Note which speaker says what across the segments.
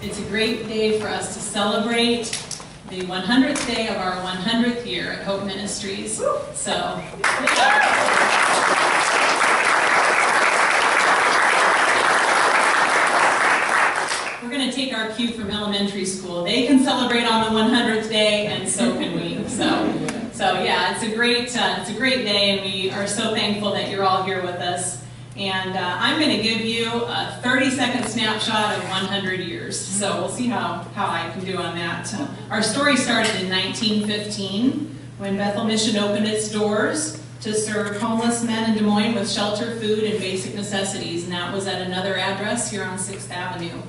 Speaker 1: It's a great day for us to celebrate the 100th day of our 100th year at Hope Ministries. So, we're going to take our cue from elementary school. They can celebrate on the 100th day, and so can we. So yeah, it's a great day, and we are so thankful that you're all here with us. And I'm going to give you a 30-second snapshot of 100 years. So we'll see how I can do on that. Our story started in 1915 when Bethel Mission opened its doors to serve homeless men in Des Moines with shelter, food, and basic necessities. And that was at another address here on 6th Avenue.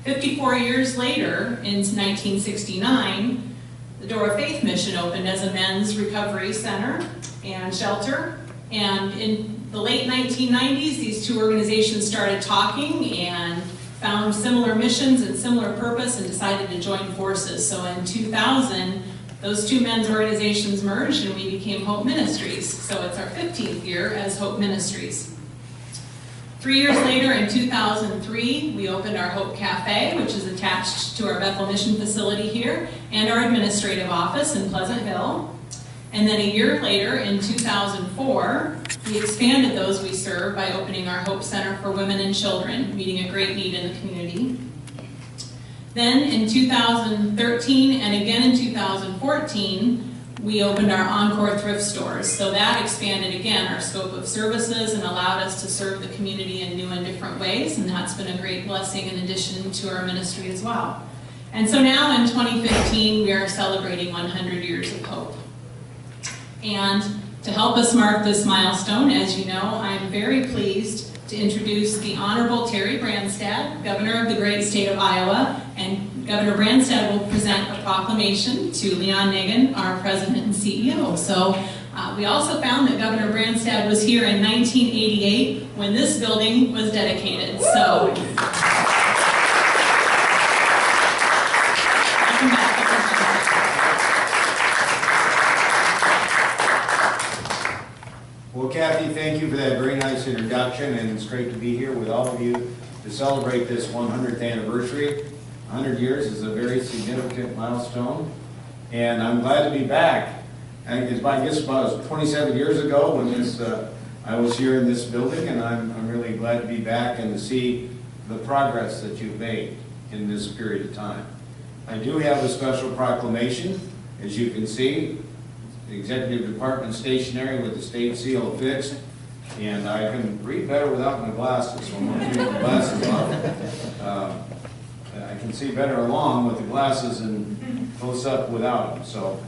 Speaker 1: 54 years later, in 1969, the Door of Faith Mission opened as a men's recovery center and shelter. And in the late 1990s, these two organizations started talking and found similar missions and similar purpose and decided to join forces. So in 2000, those two men's organizations merged and we became Hope Ministries. So it's our 15th year as Hope Ministries. 3 years later, in 2003, we opened our Hope Cafe, which is attached to our Bethel Mission facility here, and our administrative office in Pleasant Hill. And then a year later, in 2004, we expanded those we serve by opening our Hope Center for Women and Children, meeting a great need in the community. Then in 2013 and again in 2014, we opened our Encore thrift stores. So that expanded again our scope of services and allowed us to serve the community in new and different ways, and that's been a great blessing in addition to our ministry as well. And so now in 2015, we are celebrating 100 years of hope. And to help us mark this milestone, as you know, I'm very pleased to introduce the Honorable Terry Branstad, Governor of the great state of Iowa, and Governor Branstad will present a proclamation to Leon Nagin, our President and CEO. So we also found that Governor Branstad was here in 1988 when this building was dedicated. So.
Speaker 2: Well, Kathy, thank you for that very nice introduction, and it's great to be here with all of you to celebrate this 100th anniversary. 100 years is a very significant milestone, and I'm glad to be back. I guess about 27 years ago when I was here in this building, and I'm really glad to be back and to see the progress that you've made in this period of time. I do have a special proclamation, as you can see. The Executive Department stationery with the state seal affixed, and I can read better without my glasses, so I'm going to take the glasses off. I can see better along with the glasses and close up without them. So,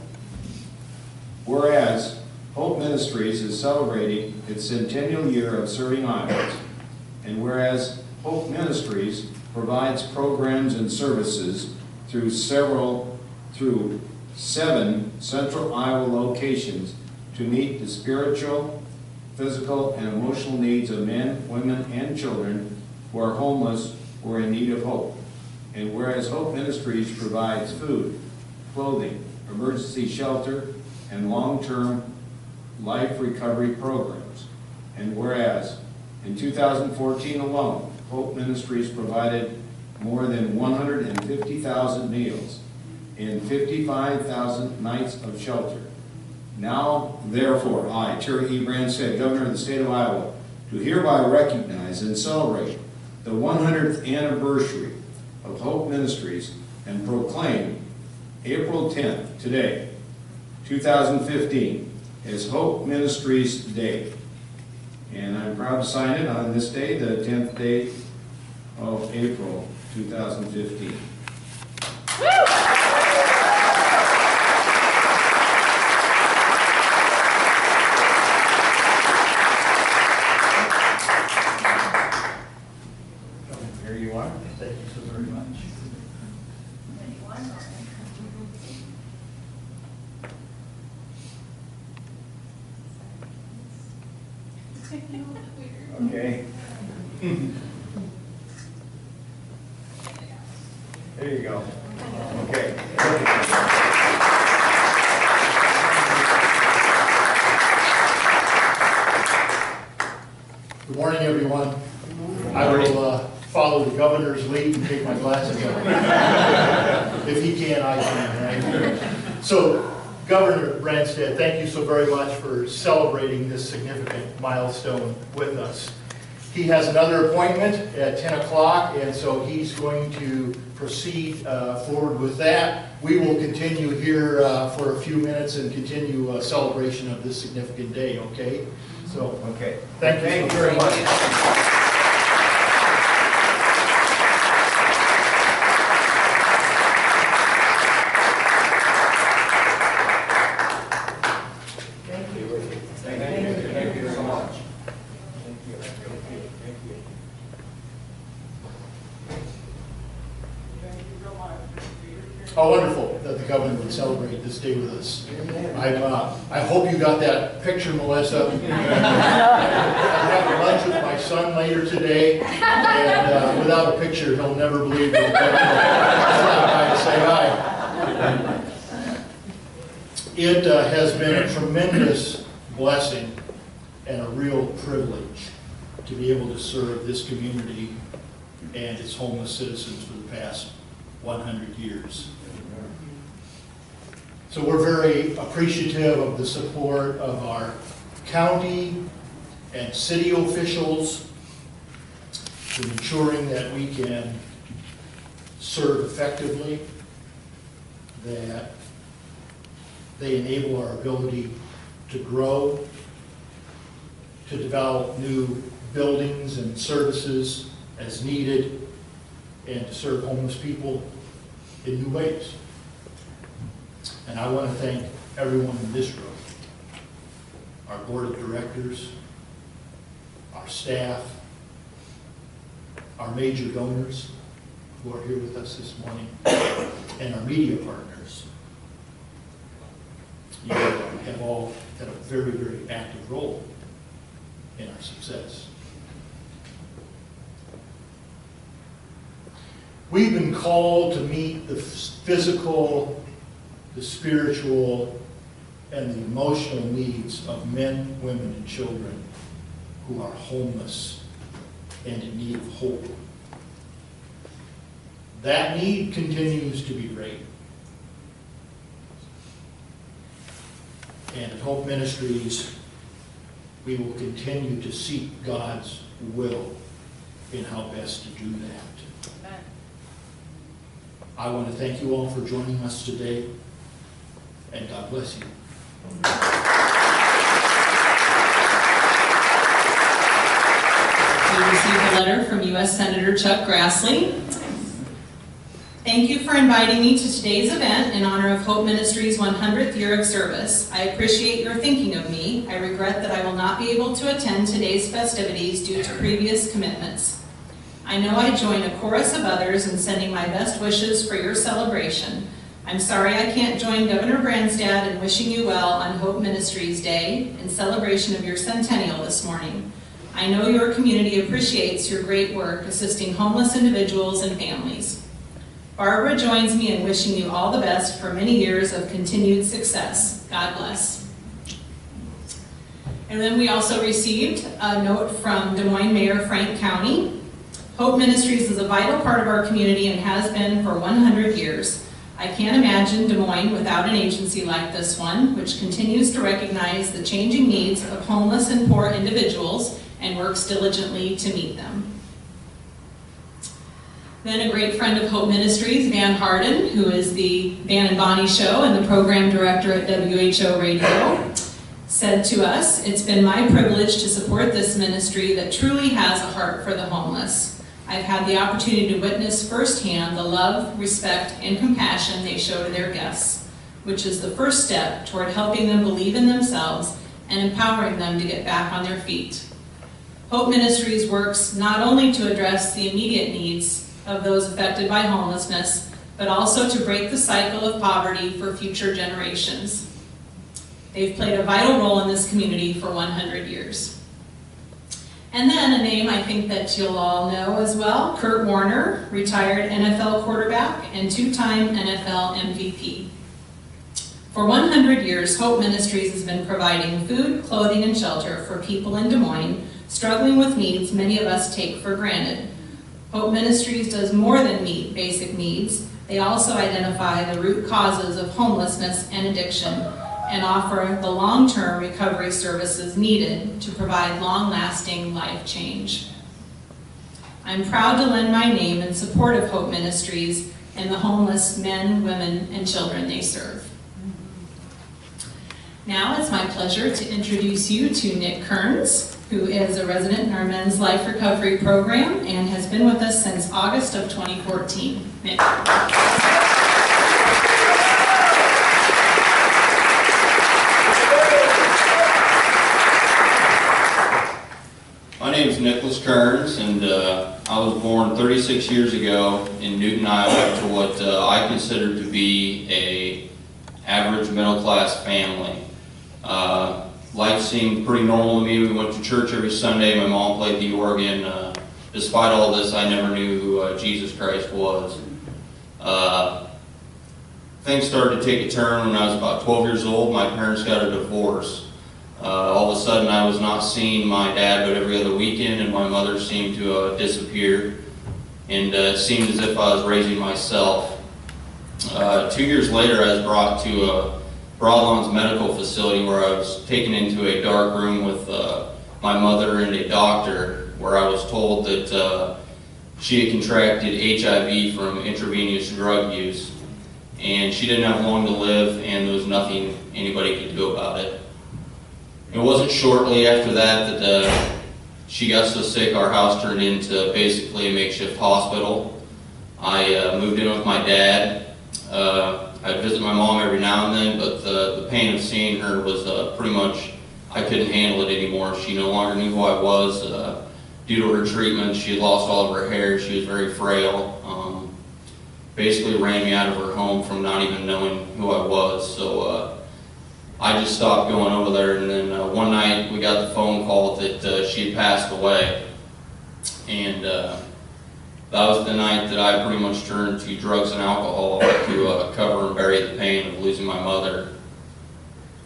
Speaker 2: whereas Hope Ministries is celebrating its centennial year of serving Iowans, and whereas Hope Ministries provides programs and services through 7 central Iowa locations to meet the spiritual, physical, and emotional needs of men, women, and children who are homeless or in need of hope. And whereas Hope Ministries provides food, clothing, emergency shelter, and long-term life recovery programs. And whereas in 2014 alone, Hope Ministries provided more than 150,000 meals and 55,000 nights of shelter. Now, therefore, I, Terry Branstad, Governor of the state of Iowa, do hereby recognize and celebrate the 100th anniversary of Hope Ministries and proclaim April 10th, today, 2015, as Hope Ministries Day. And I'm proud to sign it on this day, the 10th day of April, 2015.
Speaker 3: Thank you so very much.
Speaker 2: Okay. There you go. Okay.
Speaker 3: Good morning, everyone. I will
Speaker 4: follow the governor's lead and take my glasses off. If he can, I can, right? So, Governor Branstad, thank you so very much for celebrating this significant milestone with us. He has another appointment at 10 o'clock, and so he's going to proceed forward with that. We will continue here for a few minutes and continue a celebration of this significant day, okay? So,
Speaker 3: Okay.
Speaker 4: thank you so very much. Oh, wonderful that the governor would celebrate this day with us. I hope you got that picture, Melissa. I'm having lunch with my son later today, and without a picture, he'll never believe that the governor stopped by to say hi. It has been a tremendous blessing and a real privilege to be able to serve this community and its homeless citizens for the past 100 years. So we're very appreciative of the support of our county and city officials in ensuring that we can serve effectively, that they enable our ability to grow, to develop new buildings and services as needed, and to serve homeless people in new ways. And I want to thank everyone in this room, our board of directors, our staff, our major donors who are here with us this morning, and our media partners. You have all had a very, very active role in our success. We've been called to meet the physical, the spiritual, and the emotional needs of men, women, and children who are homeless and in need of hope. That need continues to be great. And at Hope Ministries, we will continue to seek God's will in how best to do that.
Speaker 1: Amen.
Speaker 4: I want to thank you all for joining us today, and God bless you.
Speaker 1: We received a letter from U.S. Senator Chuck Grassley. Thank you for inviting me to today's event in honor of Hope Ministries' 100th year of service. I appreciate your thinking of me. I regret that I will not be able to attend today's festivities due to previous commitments. I know I join a chorus of others in sending my best wishes for your celebration. I'm sorry I can't join Governor Branstad in wishing you well on Hope Ministries Day in celebration of your centennial this morning. I know your community appreciates your great work assisting homeless individuals and families. Barbara joins me in wishing you all the best for many years of continued success. God bless. And then we also received a note from Des Moines Mayor Frank County. Hope Ministries is a vital part of our community and has been for 100 years. I can't imagine Des Moines without an agency like this one, which continues to recognize the changing needs of homeless and poor individuals and works diligently to meet them. Then a great friend of Hope Ministries, Van Harden, who is the Van and Bonnie Show and the program director at WHO Radio, said to us, "It's been my privilege to support this ministry that truly has a heart for the homeless. I've had the opportunity to witness firsthand the love, respect, and compassion they show to their guests, which is the first step toward helping them believe in themselves and empowering them to get back on their feet. Hope Ministries works not only to address the immediate needs of those affected by homelessness, but also to break the cycle of poverty for future generations. They've played a vital role in this community for 100 years. And then a name I think that you'll all know as well, Kurt Warner, retired NFL quarterback and two-time NFL MVP. For 100 years, Hope Ministries has been providing food, clothing, and shelter for people in Des Moines struggling with needs many of us take for granted. Hope Ministries does more than meet basic needs. They also identify the root causes of homelessness and addiction and offer the long-term recovery services needed to provide long-lasting life change. I'm proud to lend my name in support of Hope Ministries and the homeless men, women, and children they serve. Now it's my pleasure to introduce you to Nick Kearns, who is a resident in our Men's Life Recovery Program and has been with us since August of 2014. Nick.
Speaker 5: My name is Nicholas Kearns, and I was born 36 years ago in Newton, Iowa, to what I consider to be a average middle-class family. Life seemed pretty normal to me. We went to church every Sunday. My mom played the organ. Despite all this, I never knew who Jesus Christ was. Things started to take a turn when I was about 12 years old. My parents got a divorce. All of a sudden, I was not seeing my dad but every other weekend, and my mother seemed to disappear. And it seemed as if I was raising myself. 2 years later, I was brought to Broadlawn's medical facility, where I was taken into a dark room with my mother and a doctor, where I was told that she had contracted HIV from intravenous drug use, and she didn't have long to live, and there was nothing anybody could do about it. It wasn't shortly after that she got so sick our house turned into basically a makeshift hospital. I moved in with my dad. I'd visit my mom every now and then, but the pain of seeing her was pretty much, I couldn't handle it anymore. She no longer knew who I was. Due to her treatment, she had lost all of her hair. She was very frail. Basically ran me out of her home from not even knowing who I was. So I just stopped going over there, and then one night we got the phone call that she had passed away. And that was the night that I pretty much turned to drugs and alcohol to cover and bury the pain of losing my mother.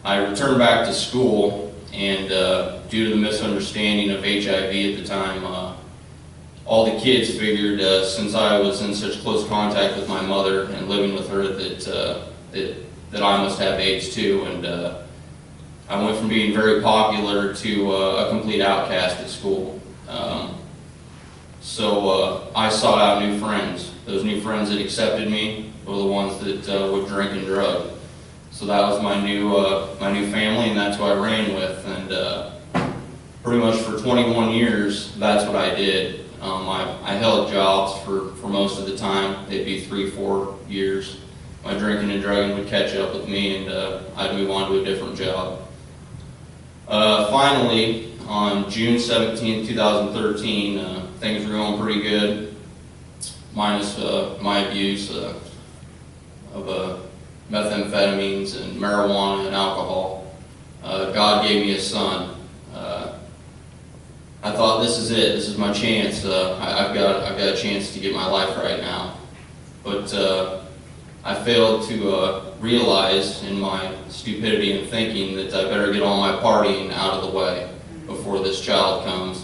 Speaker 5: I returned back to school, and due to the misunderstanding of HIV at the time, all the kids figured, since I was in such close contact with my mother and living with her, that I must have AIDS too. And I went from being very popular to a complete outcast at school. So I sought out new friends. Those new friends that accepted me were the ones that would drink and drug. So that was my new family, and that's who I ran with. And pretty much for 21 years, that's what I did. I held jobs for most of the time. They'd be 3-4 years. My drinking and drugging would catch up with me, and I'd move on to a different job. Finally, on June 17, 2013, things were going pretty good, minus my abuse of methamphetamines and marijuana and alcohol. God gave me a son. I thought, this is it. This is my chance. I've got a chance to get my life right now. But I failed to realize in my stupidity and thinking that I better get all my partying out of the way before this child comes.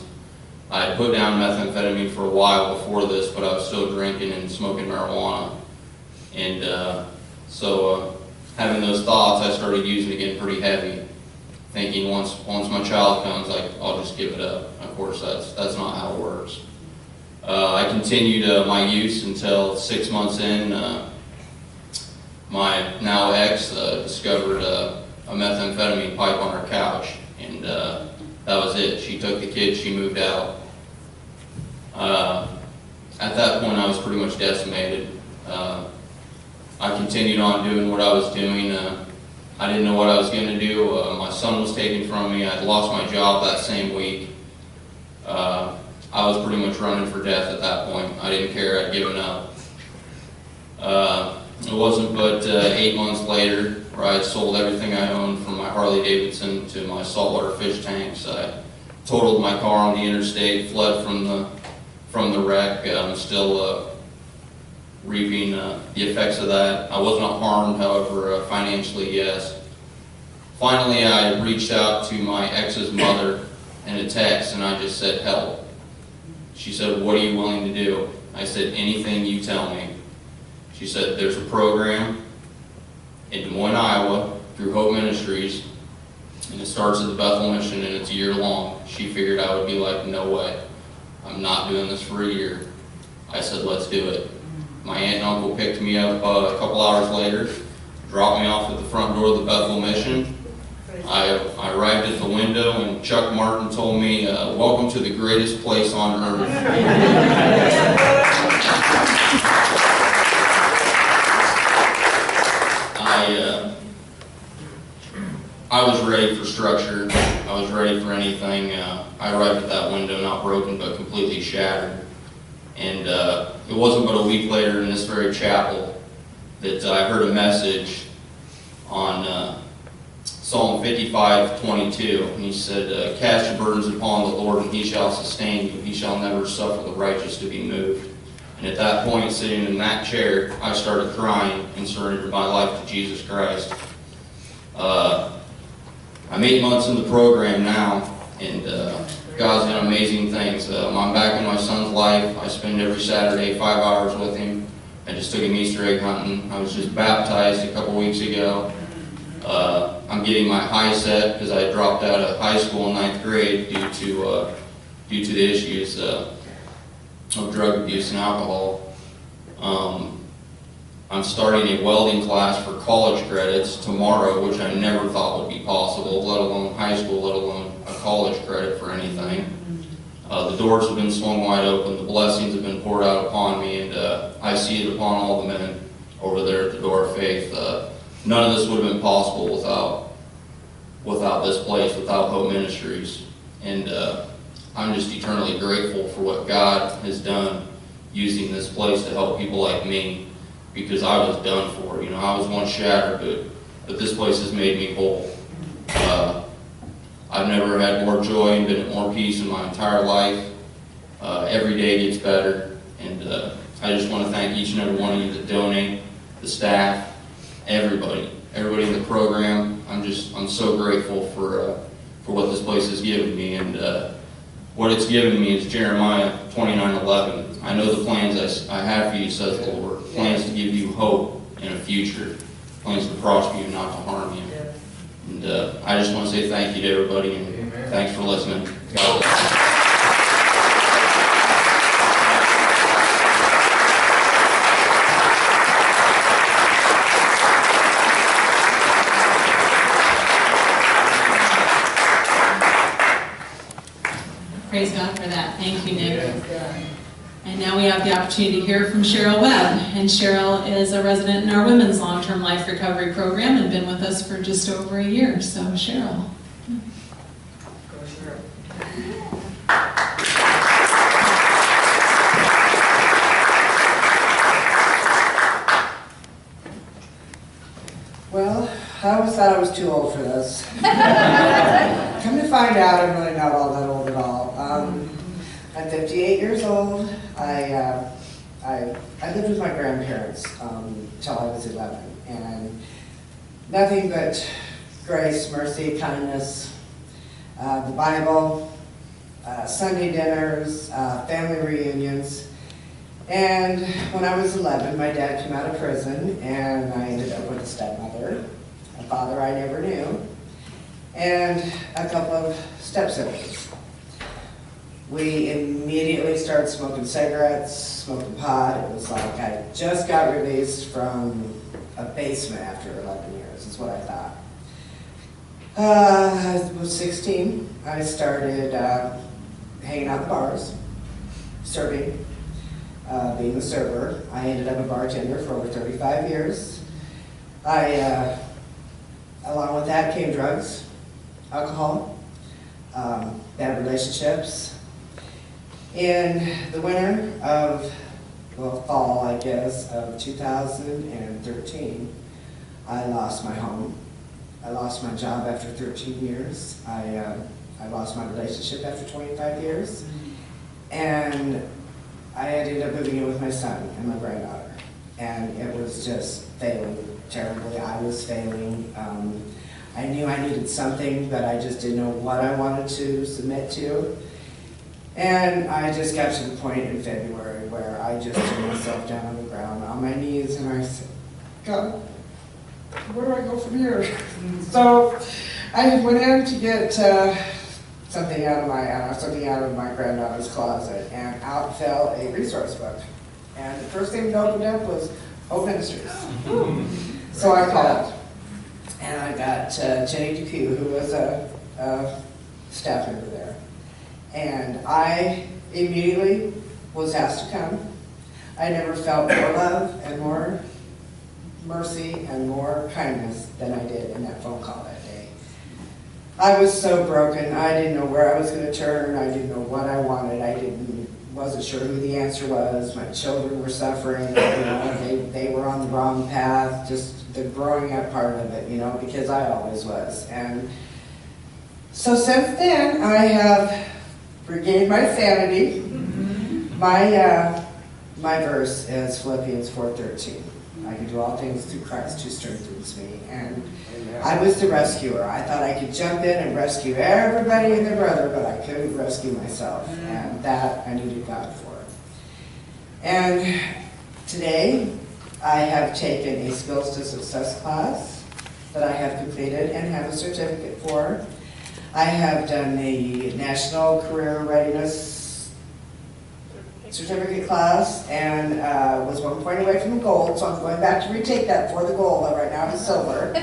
Speaker 5: I had put down methamphetamine for a while before this, but I was still drinking and smoking marijuana. And so having those thoughts, I started using again pretty heavy, thinking once my child comes, I'll just give it up. Of course, that's not how it works. I continued my use until 6 months in. My now ex discovered a methamphetamine pipe on her couch, and that was it. She took the kids, she moved out. At that point, I was pretty much decimated. I continued on doing what I was doing. I didn't know what I was going to do. My son was taken from me. I had lost my job that same week. I was pretty much running for death at that point. I didn't care. I'd given up. It wasn't but 8 months later where I had sold everything I owned, from my Harley Davidson to my saltwater fish tanks. I totaled my car on the interstate, fled from the wreck. I'm still reaping the effects of that. I was not harmed, however, financially, yes. Finally, I reached out to my ex's mother in a text, and I just said, help. She said, "What are you willing to do?" I said, "Anything you tell me." She said, "There's a program in Des Moines, Iowa, through Hope Ministries, and it starts at the Bethel Mission, and it's a year long." She figured I would be like, "No way. I'm not doing this for a year." I said, "Let's do it." My aunt and uncle picked me up a couple hours later, dropped me off at the front door of the Bethel Mission. I arrived at the window, and Chuck Martin told me, "Welcome to the greatest place on earth." I was ready for structure. I was ready for anything. I arrived at that window not broken but completely shattered. And it wasn't but a week later in this very chapel that I heard a message on Psalm 55:22, and he said, "Cast your burdens upon the Lord, and he shall sustain you. He shall never suffer the righteous to be moved." And at that point, sitting in that chair, I started crying and surrendered my life to Jesus Christ. I'm 8 months in the program now, and God's done amazing things. I'm back in my son's life. I spend every Saturday 5 hours with him. I just took him Easter egg hunting. I was just baptized a couple weeks ago. I'm getting my high set because I dropped out of high school in 9th grade due to the issues of drug abuse and alcohol. I'm starting a welding class for college credits tomorrow, which I never thought would be possible, let alone high school, let alone a college credit for anything. The doors have been swung wide open, the blessings have been poured out upon me, and I see it upon all the men over there at the Door of Faith. None of this would have been possible without this place, without Hope Ministries. And I'm just eternally grateful for what God has done using this place to help people like me, because I was done for. I was once shattered, but this place has made me whole. I've never had more joy and been at more peace in my entire life. Every day gets better, and I just want to thank each and every one of you that donate, the staff, everybody in the program. I'm so grateful for what this place has given me, and what it's given me is Jeremiah 29:11. "I know the plans I have for you, says the Lord, plans to give you hope and a future, plans to prosper you, not to harm you." And I just want to say thank you to everybody, and thanks for listening. God bless.
Speaker 1: Praise God for that. Thank you, Nick. And now we have the opportunity to hear from Sheryl Webb. And Sheryl is a resident in our Women's Long-Term Life Recovery Program and been with us for just over a year. So, Sheryl.
Speaker 6: Well, I always thought I was too old for this. Come to find out, I'm really not all that old at all. I'm 58 years old. I lived with my grandparents till I was 11, and nothing but grace, mercy, kindness, the Bible, Sunday dinners, family reunions. And when I was 11, my dad came out of prison, and I ended up with a stepmother, a father I never knew, and a couple of step-siblings. We immediately started smoking cigarettes, smoking pot. It was like I just got released from a basement after 11 years, is what I thought. I was 16. I started hanging out at bars, serving, being a server. I ended up a bartender for over 35 years. Along with that came drugs, alcohol, bad relationships. In the winter of, fall, I guess, of 2013, I lost my home. I lost my job after 13 years. I lost my relationship after 25 years. And I ended up moving in with my son and my granddaughter. And it was just failing terribly. I was failing. I knew I needed something, but I just didn't know what I wanted to submit to. And I just got to the point in February where I just threw myself down on the ground on my knees and I said, God, where do I go from here? So I went in to get something out of my granddaughter's closet, and out fell a resource book. And the first thing that opened up was Hope Ministries. So I called, and I got Jenny Dupuy, who was a staff member there. And I immediately was asked to come. I never felt more love and more mercy and more kindness than I did in that phone call that day. I was so broken. I didn't know where I was going to turn. I didn't know what I wanted. Wasn't sure who the answer was. My children were suffering. You know, they were on the wrong path. Just the growing up part of it, you know, because I always was. And so since then, I have regained my sanity. My verse is Philippians 4:13. I can do all things through Christ who strengthens me. And I was the rescuer. I thought I could jump in and rescue everybody and their brother, but I couldn't rescue myself. And that I needed God for. And today, I have taken a Skills to Success class that I have completed and have a certificate for. I have done the National Career Readiness certificate class and was 1 point away from the gold, so I'm going back to retake that for the gold. Right now it's silver.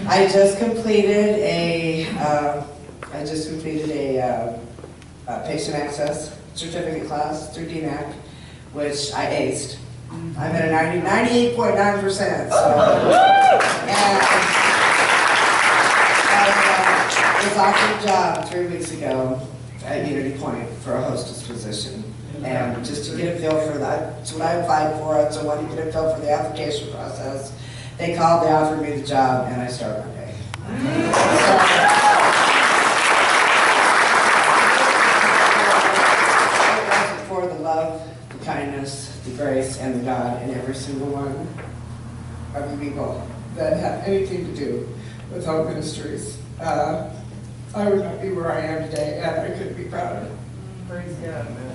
Speaker 6: I just completed a patient access certificate class through DMAC, which I aced. I'm at a 98.9%. So, and I was offered a job 3 weeks ago at Unity Point for a hostess position. And just to get a feel for that, that's what I applied for. So when you get a feel for the application process, they called, they offered me the job, and I started Monday. So, for the love, the kindness, the grace, and the God in every single one of you people that have anything to do with Hope Ministries. I would not be where I am today, and I couldn't be prouder.
Speaker 3: Praise God, man.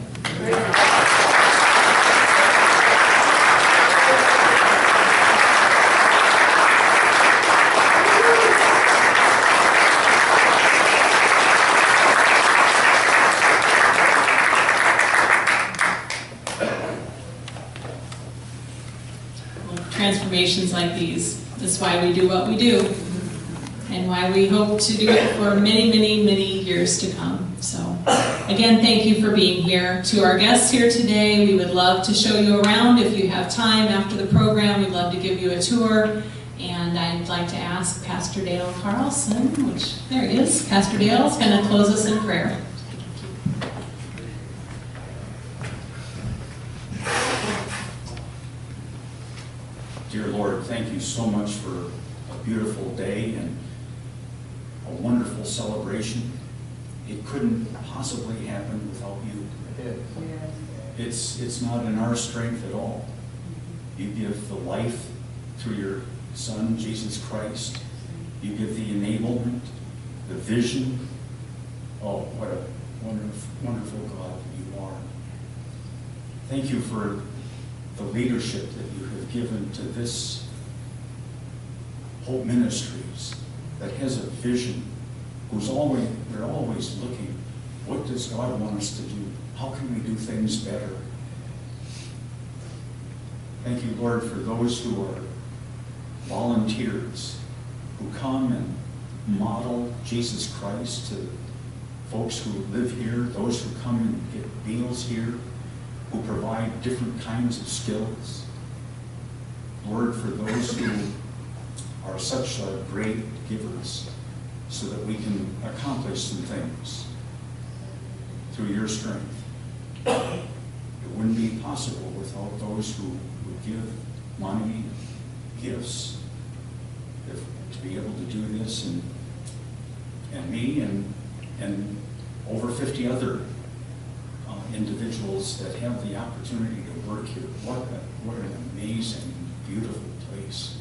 Speaker 1: Transformations like these. That's why we do what we do, and why we hope to do it for many, many, many years to come. So, again, thank you for being here. To our guests here today, we would love to show you around if you have time after the program. We'd love to give you a tour. And I'd like to ask Pastor Dale Carlson, which, there he is. Pastor Dale is going to close us in prayer.
Speaker 7: Dear Lord, thank you so much for a beautiful day and a wonderful celebration. It couldn't possibly happen without you. It's not in our strength at all. You give the life through your Son, Jesus Christ. You give the enablement, the vision. Oh, what a wonderful God you are. Thank you for the leadership that you have given to this Hope Ministries that has a vision, they're always looking, what does God want us to do? How can we do things better? Thank you, Lord, for those who are volunteers, who come and model Jesus Christ to folks who live here, those who come and get meals here, who provide different kinds of skills. Lord, for those who are such great givers, so that we can accomplish some things through your strength. It wouldn't be possible without those who would give money, gifts, to be able to do this, and me and over 50 other individuals that have the opportunity to work here. What an amazing, beautiful place.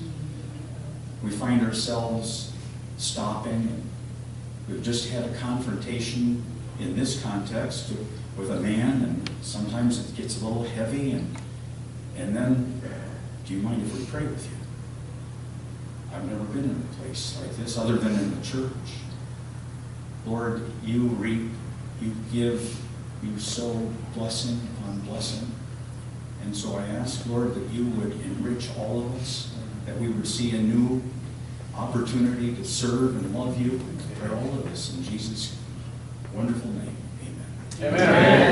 Speaker 7: We find ourselves stopping, and we've just had a confrontation in this context with a man, and sometimes it gets a little heavy, and then, do you mind if we pray with you? I've never been in a place like this other than in the church. Lord, you reap, you give, you sow blessing upon blessing. And so I ask, Lord, that you would enrich all of us, that we would see a new opportunity to serve and love you. And pray all of this in Jesus' wonderful name. Amen.
Speaker 3: Amen.